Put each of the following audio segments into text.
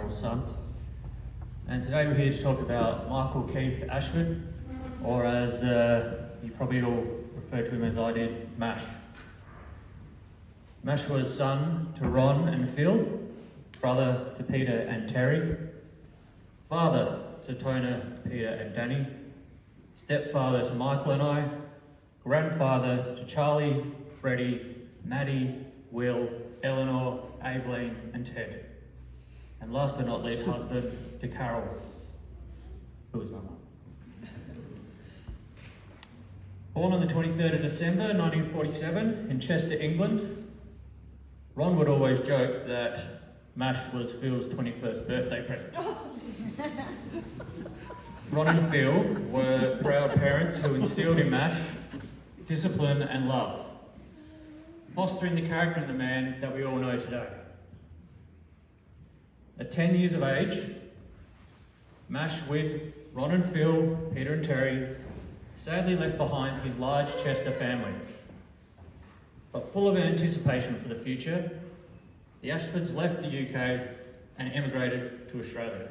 Carole's son. And today we're here to talk about Michael Keith Ashford, or as you probably all refer to him as I did, Mash. Mash was son to Ron and Phil, brother to Peter and Terry, father to Tona, Peter and Danny, stepfather to Michael and I, grandfather to Charlie, Freddie, Maddie, Will, Eleanor, Aveline and Ted. And last but not least, husband to Carole, who was my mum. Born on the 23rd of December 1947 in Chester, England, Ron would always joke that Mash was Phil's 21st birthday present. Ron and Phil were proud parents who instilled in Mash discipline and love, fostering the character of the man that we all know today. At 10 years of age, Mash, with Ron and Phil, Peter and Terry, sadly left behind his large Chester family. But full of anticipation for the future, the Ashfords left the UK and emigrated to Australia.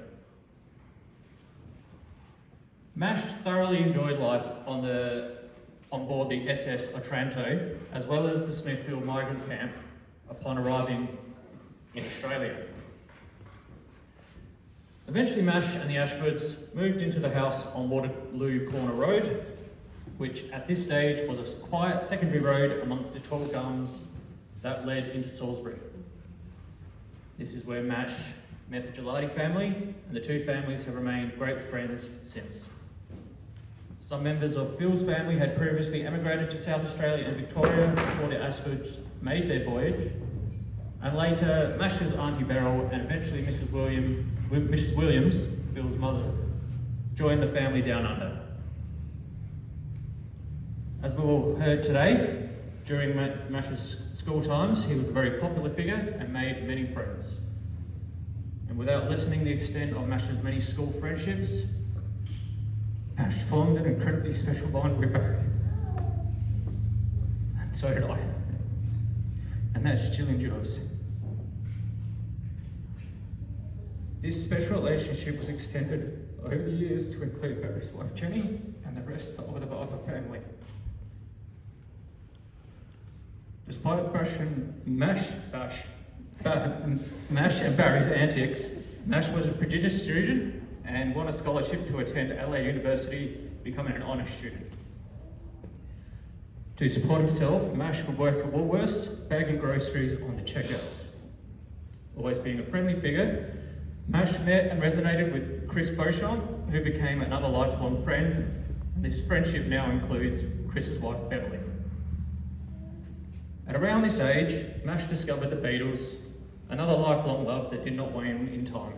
Mash thoroughly enjoyed life on board the SS Otranto, as well as the Smithfield migrant camp upon arriving in Australia. Eventually Mash and the Ashfords moved into the house on Waterloo Corner Road, which at this stage was a quiet secondary road amongst the tall gums that led into Salisbury. This is where Mash met the Gelati family, and the two families have remained great friends since. Some members of Phil's family had previously emigrated to South Australia and Victoria before the Ashfords made their voyage, and later Mash's Auntie Beryl and eventually Mrs. Williams, Phil's mother, joined the family down under. As we all heard today, during Mash's school times, he was a very popular figure and made many friends. And without lessening the extent of Mash's many school friendships, Mash formed an incredibly special bond with Barry. And so did I. And that still endures. This special relationship was extended over the years to include Barry's wife Jenny and the rest of the Barber family. Despite Mash and Barry's antics, Mash was a prodigious student and won a scholarship to attend LA University, becoming an honours student. To support himself, Mash would work at Woolworths, bagging groceries on the checkouts. Always being a friendly figure, Mash met and resonated with Chris Beauchamp, who became another lifelong friend. This friendship now includes Chris's wife, Beverly. At around this age, Mash discovered the Beatles, another lifelong love that did not wane in time.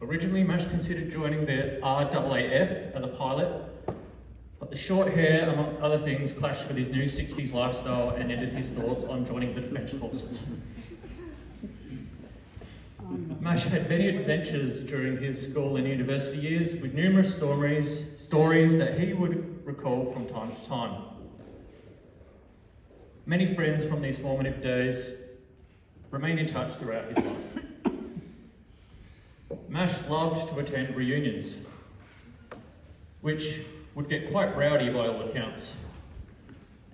Originally, Mash considered joining the RAAF as a pilot, but the short hair, amongst other things, clashed with his new 60s lifestyle and ended his thoughts on joining the Defence Forces. Mash had many adventures during his school and university years, with numerous stories that he would recall from time to time. Many friends from these formative days remained in touch throughout his life. Mash loved to attend reunions, which would get quite rowdy by all accounts,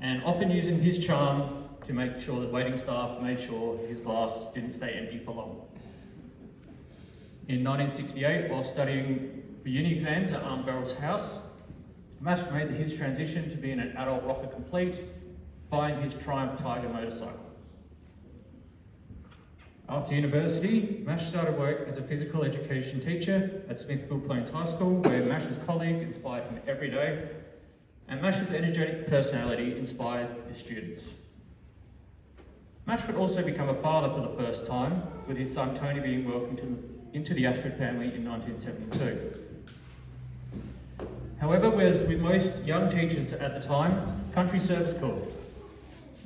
and often using his charm to make sure that waiting staff made sure his glass didn't stay empty for long. In 1968, while studying for uni exams at Aunt Beryl's house, Mash made his transition to being an adult rocker complete, buying his Triumph Tiger motorcycle. After university, Mash started work as a physical education teacher at Smithfield Plains High School, where Mash's colleagues inspired him every day, and Mash's energetic personality inspired his students. Mash would also become a father for the first time, with his son Tony being welcomed into the Ashford family in 1972. However, as with most young teachers at the time, country service called,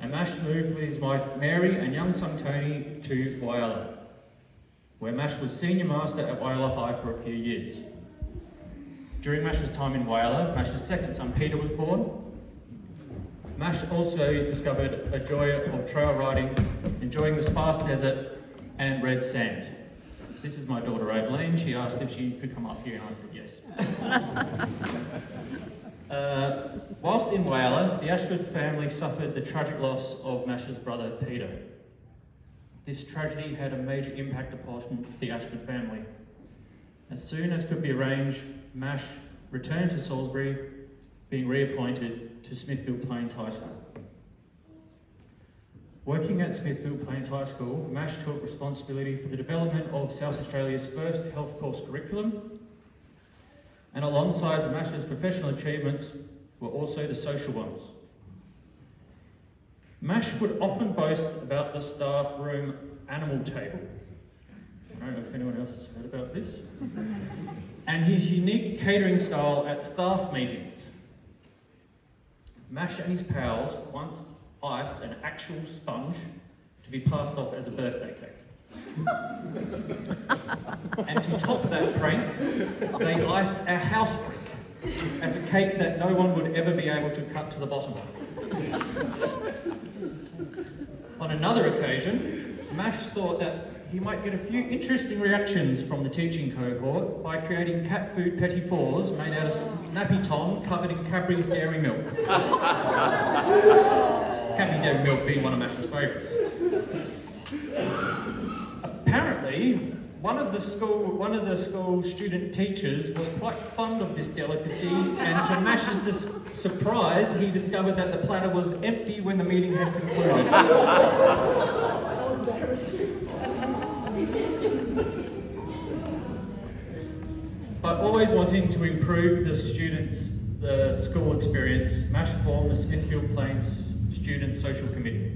and Mash moved with his wife Mary and young son Tony to Whyalla, where Mash was senior master at Whyalla High for a few years. During Mash's time in Whyalla, Mash's second son Peter was born. Mash also discovered a joy of trail riding, enjoying the sparse desert and red sand. This is my daughter Aileen. She asked if she could come up here and I said yes. Whilst in Whyalla, the Ashford family suffered the tragic loss of Mash's brother Peter. This tragedy had a major impact upon the Ashford family. As soon as could be arranged, Mash returned to Salisbury, being reappointed to Smithfield Plains High School. Working at Smithfield Plains High School, Mash took responsibility for the development of South Australia's first health course curriculum, and alongside Mash's professional achievements were also the social ones. Mash would often boast about the staff room animal table. I don't know if anyone else has heard about this. And his unique catering style at staff meetings. Mash and his pals once iced an actual sponge to be passed off as a birthday cake. And to top that prank, they iced a house brick as a cake that no one would ever be able to cut to the bottom of. On another occasion, Mash thought that he might get a few interesting reactions from the teaching cohort by creating cat food petit fours made out of Snappy Tom covered in Cadbury's dairy milk. Cadbury dairy milk being one of Mash's favourites. Apparently, one of the school student teachers was quite fond of this delicacy, and to Mash's surprise, he discovered that the platter was empty when the meeting had concluded. How embarrassing. But always wanting to improve the school experience, Mash formed the Smithfield Plains Student Social Committee.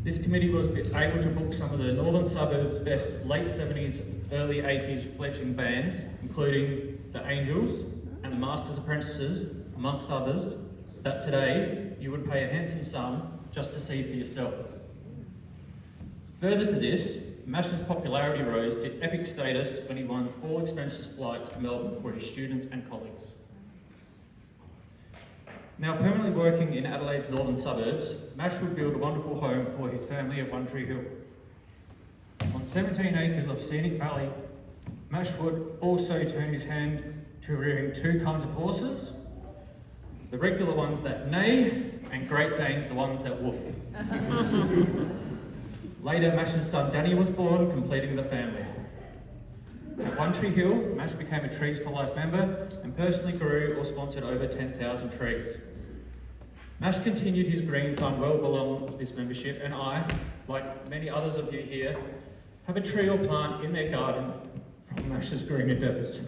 This committee was able to book some of the northern suburbs' best late 70s, early 80s fledgling bands, including the Angels and the Masters Apprentices, amongst others, that today you would pay a handsome sum just to see for yourself. Further to this, Mash's popularity rose to epic status when he won all expenses flights to Melbourne for his students and colleagues. Now permanently working in Adelaide's northern suburbs, Mash would build a wonderful home for his family at One Tree Hill. On 17 acres of scenic valley, Mash would also turn his hand to rearing two kinds of horses, the regular ones that neigh, and Great Danes, the ones that woof. Later, Mash's son Danny was born, completing the family. At One Tree Hill, Mash became a Trees for Life member and personally grew or sponsored over 10,000 trees. Mash continued his green thumb well beyond this membership, and I, like many others of you here, have a tree or plant in their garden from Mash's green endeavours.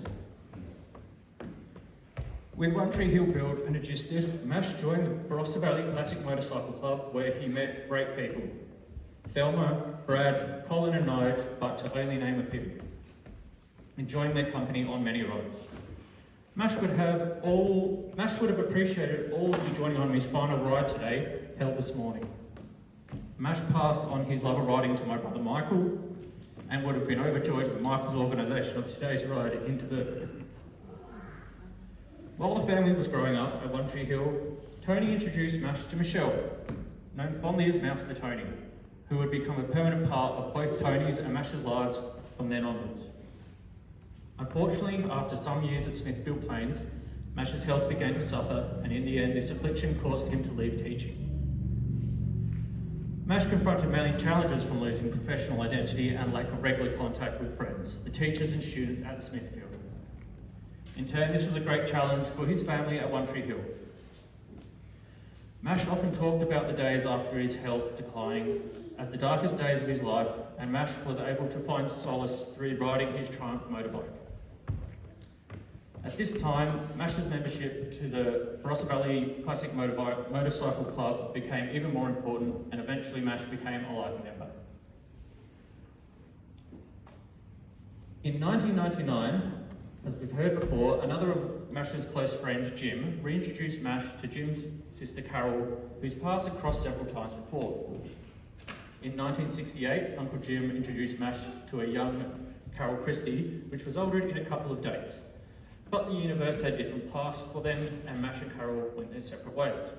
With One Tree Hill built and adjusted, Mash joined the Barossa Valley Classic Motorcycle Club, where he met great people. Thelma, Brad, Colin and Nige, but to only name a few, enjoying their company on many roads. Mash would have appreciated all of you joining on his final ride today, held this morning. Mash passed on his love of riding to my brother Michael, and would have been overjoyed with Michael's organisation of today's ride into Burton. While the family was growing up at One Tree Hill, Tony introduced Mash to Michelle, known fondly as Mouse to Tony, who would become a permanent part of both Tony's and Mash's lives from then onwards. Unfortunately, after some years at Smithfield Plains, Mash's health began to suffer, and in the end, this affliction caused him to leave teaching. Mash confronted many challenges from losing professional identity and lack of regular contact with friends, the teachers and students at Smithfield. In turn, this was a great challenge for his family at One Tree Hill. Mash often talked about the days after his health declining as the darkest days of his life, and Mash was able to find solace through riding his Triumph motorbike. At this time, Mash's membership to the Barossa Valley Classic Motorcycle Club became even more important, and eventually Mash became a life member. In 1999, as we've heard before, another of Mash's close friends, Jim, reintroduced Mash to Jim's sister Carole, whose paths had crossed several times before. In 1968, Uncle Jim introduced Mash to a young Carole Christie, which resulted in a couple of dates. But the universe had different paths for them, and Mash and Carole went their separate ways.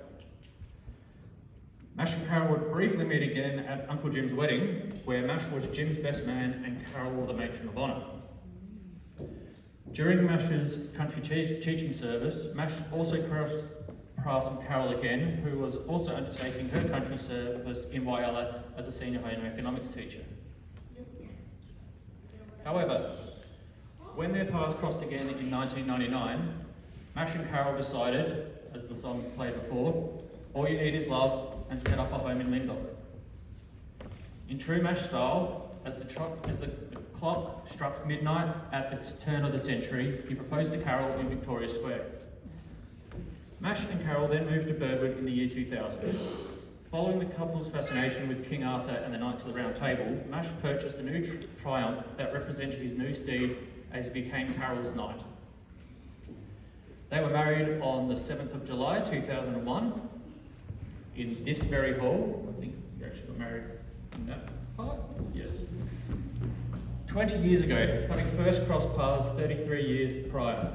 Mash and Carole would briefly meet again at Uncle Jim's wedding, where Mash was Jim's best man and Carole the matron of honour. During Mash's country teaching service, Mash also crossed paths with Carole again, who was also undertaking her country service in Whyalla as a senior home economics teacher. However, when their paths crossed again in 1999, Mash and Carole decided, as the song played before, all you need is love, and set up a home in Lindop. In true Mash style, as the clock struck midnight at the turn of the century, he proposed to Carole in Victoria Square. Mash and Carole then moved to Birdwood in the year 2000. Following the couple's fascination with King Arthur and the Knights of the Round Table, Mash purchased a new Triumph that represented his new steed as he became Carole's knight. They were married on the 7th of July 2001 in this very hall. I think you actually got married in that part. Yes. 20 years ago, having first crossed paths 33 years prior.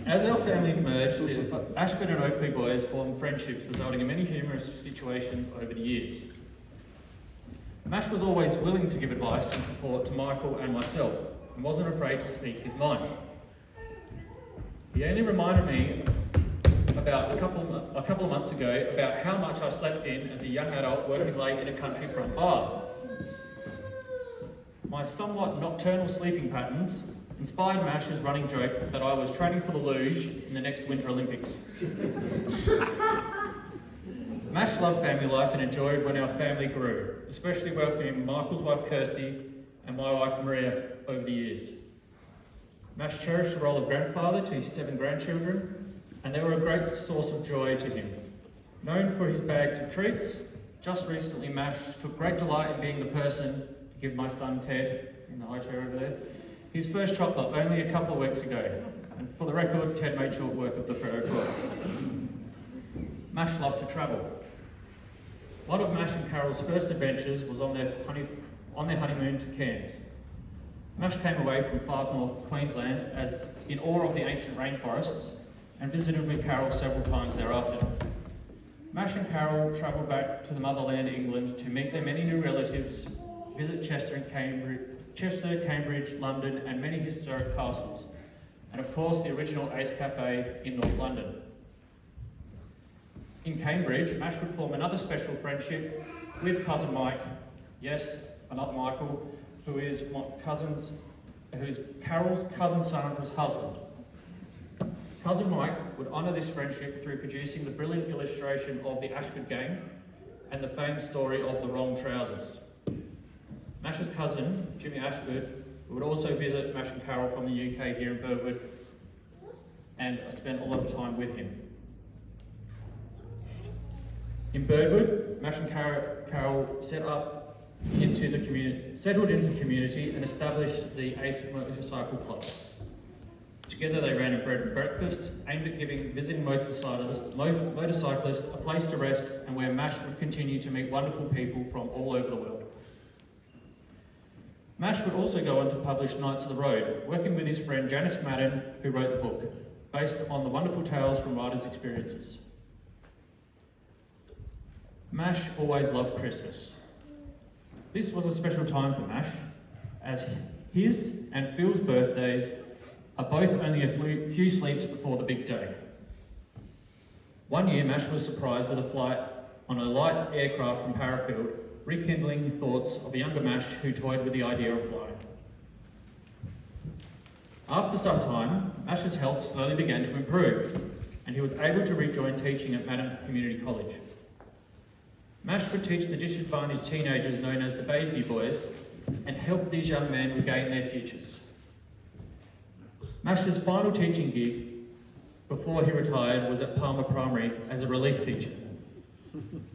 As our families merged, the Ashford and Oakley boys formed friendships, resulting in many humorous situations over the years. Mash was always willing to give advice and support to Michael and myself, and wasn't afraid to speak his mind. He only reminded me about a couple of months ago about how much I slept in as a young adult working late in a country front bar. My somewhat nocturnal sleeping patterns inspired Mash's running joke that I was training for the luge in the next Winter Olympics. Mash loved family life and enjoyed when our family grew, especially welcoming Michael's wife Kirsty and my wife Maria over the years. Mash cherished the role of grandfather to his 7 grandchildren, and they were a great source of joy to him. Known for his bags of treats, just recently Mash took great delight in being the person to give my son Ted, in the high chair over there, his first chocolate only a couple of weeks ago. And for the record, Ted made short work of the protocol. Mash loved to travel. One of Mash and Carole's first adventures was on their honeymoon to Cairns. Mash came away from far north Queensland as in awe of the ancient rainforests and visited with Carole several times thereafter. Mash and Carole travelled back to the motherland, England, to meet their many new relatives, visit Chester, Cambridge, London, and many historic castles, and of course the original Ace Cafe in North London. In Cambridge, Mash would form another special friendship with cousin Mike, yes, another Michael, who is Carole's cousin Sandra's husband. Cousin Mike would honour this friendship through producing the brilliant illustration of the Ashford game and the famed story of the wrong trousers. Mash's cousin, Jimmy Ashford, would also visit Mash and Carole from the UK here in Birdwood, and I spent a lot of time with him. In Birdwood, Mash and Carole settled into community and established the Ace Motorcycle Club. Together they ran a bread and breakfast aimed at giving visiting motorcyclists a place to rest and where Mash would continue to meet wonderful people from all over the world. Mash would also go on to publish Knights of the Road, working with his friend Janice Madden, who wrote the book, based on the wonderful tales from writers' experiences. Mash always loved Christmas. This was a special time for Mash, as his and Phil's birthdays are both only a few sleeps before the big day. One year, Mash was surprised with a flight on a light aircraft from Parafield, rekindling the thoughts of a younger Mash who toyed with the idea of flying. After some time, Mash's health slowly began to improve, and he was able to rejoin teaching at Madden Community College. Mash would teach the disadvantaged teenagers known as the Baysby Boys and help these young men regain their futures. Mash's final teaching gig before he retired was at Palmer Primary as a relief teacher.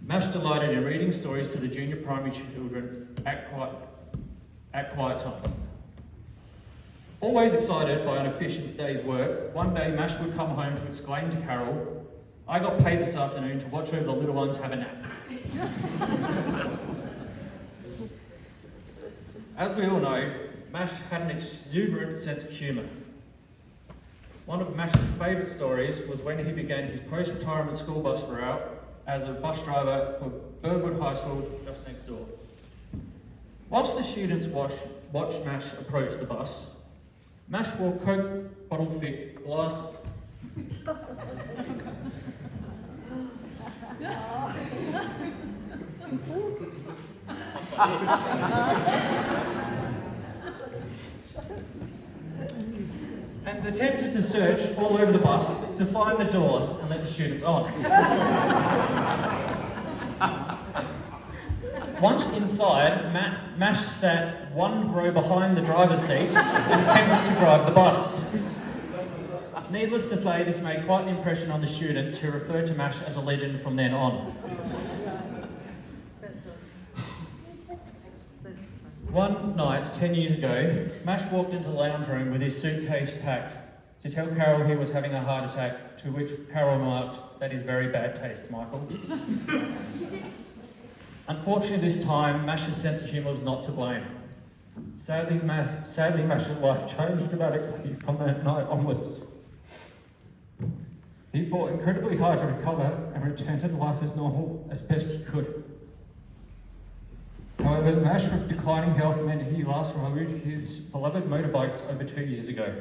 Mash delighted in reading stories to the junior primary children at quiet time. Always excited by an efficient day's work, one day Mash would come home to exclaim to Carole, "I got paid this afternoon to watch over the little ones have a nap." As we all know, Mash had an exuberant sense of humour. One of Mash's favourite stories was when he began his post-retirement school bus route as a bus driver for Birdwood High School just next door. Whilst the students watched Mash approach the bus, Mash wore Coke bottle-thick glasses. And attempted to search all over the bus to find the door and let the students on. Once inside, Mash sat one row behind the driver's seat and attempted to drive the bus. Needless to say, this made quite an impression on the students, who referred to Mash as a legend from then on. One night, 10 years ago, Mash walked into the lounge room with his suitcase packed to tell Carole he was having a heart attack, to which Carole remarked, "That is very bad taste, Michael." Unfortunately, this time, Mash's sense of humour was not to blame. Sadly, Mash's life changed dramatically from that night onwards. He fought incredibly hard to recover and return to life as normal as best he could. However, Mash, with declining health, meant he last rode his beloved motorbikes over 2 years ago.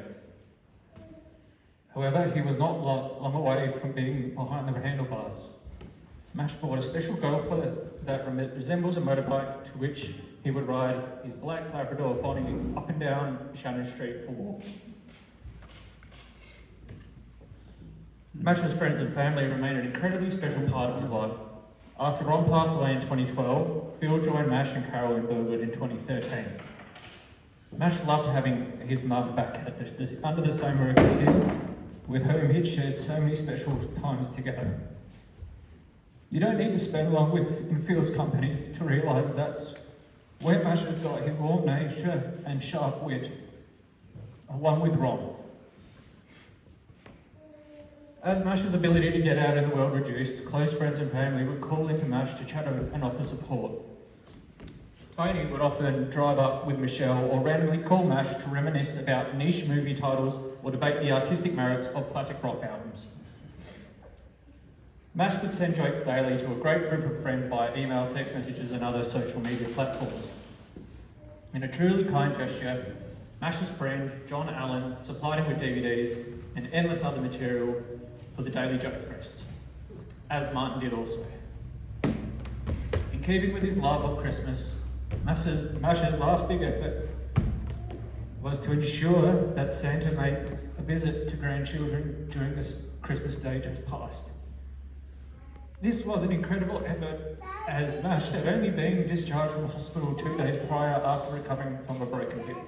However, he was not long away from being behind the handlebars. Mash bought a special golfer that resembles a motorbike, to which he would ride his black Labrador Bonnie up and down Shannon Street for walks. Mash's friends and family remain an incredibly special part of his life. After Ron passed away in 2012, Phil joined Mash and Carole in Birdwood in 2013. Mash loved having his mum back under the same roof as him, with whom he'd shared so many special times together. You don't need to spend long in Phil's company to realise that's where Mash has got his warm nature and sharp wit, one with Ron. As Mash's ability to get out in the world reduced, close friends and family would call into Mash to chat and offer support. Tony would often drive up with Michelle or randomly call Mash to reminisce about niche movie titles or debate the artistic merits of classic rock albums. Mash would send jokes daily to a great group of friends via email, text messages and other social media platforms. In a truly kind gesture, Mash's friend, John Allen, supplied him with DVDs and endless other material for the Daily Joke Fest, as Martin did also. In keeping with his love of Christmas, Mash's last big effort was to ensure that Santa made a visit to grandchildren during this Christmas day just past. This was an incredible effort, as Mash had only been discharged from hospital 2 days prior after recovering from a broken hip.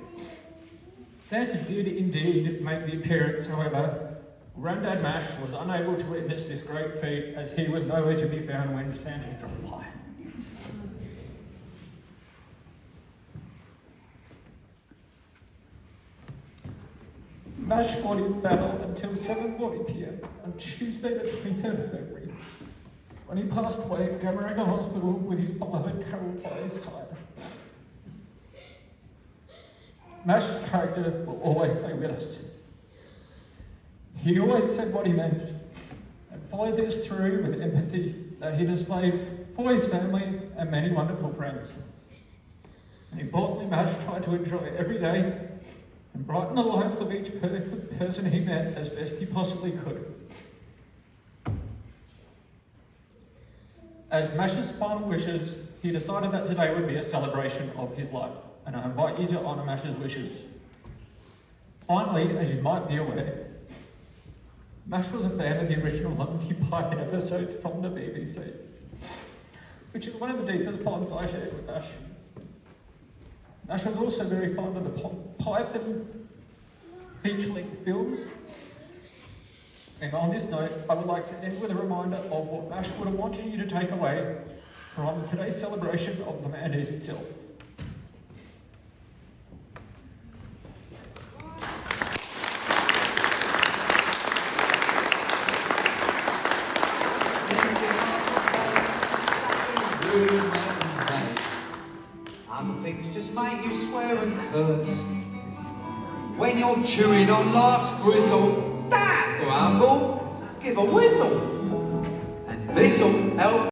Santa did indeed make the appearance, however, Grandad Mash was unable to witness this great feat, as he was nowhere to be found when Santa dropped by. Mash fought his battle until 7:40 p.m. on Tuesday the 23rd of February, when he passed away at Gamaranga Hospital with his beloved Carole by his side. Mash's character will always stay with us. He always said what he meant, and followed this through with empathy that he displayed for his family and many wonderful friends. And importantly, Mash tried to enjoy every day and brighten the lives of each person he met as best he possibly could. As Mash's final wishes, he decided that today would be a celebration of his life, and I invite you to honour Mash's wishes. Finally, as you might be aware, Mash was a fan of the original Monty Python episodes from the BBC, which is one of the deepest bonds I shared with Mash. Mash was also very fond of the Python feature-length films. And on this note, I would like to end with a reminder of what Mash would have wanted you to take away from today's celebration of the man himself. Other things just make you swear and curse. When you're chewing on life's gristle, Uncle, give a whistle. And this'll help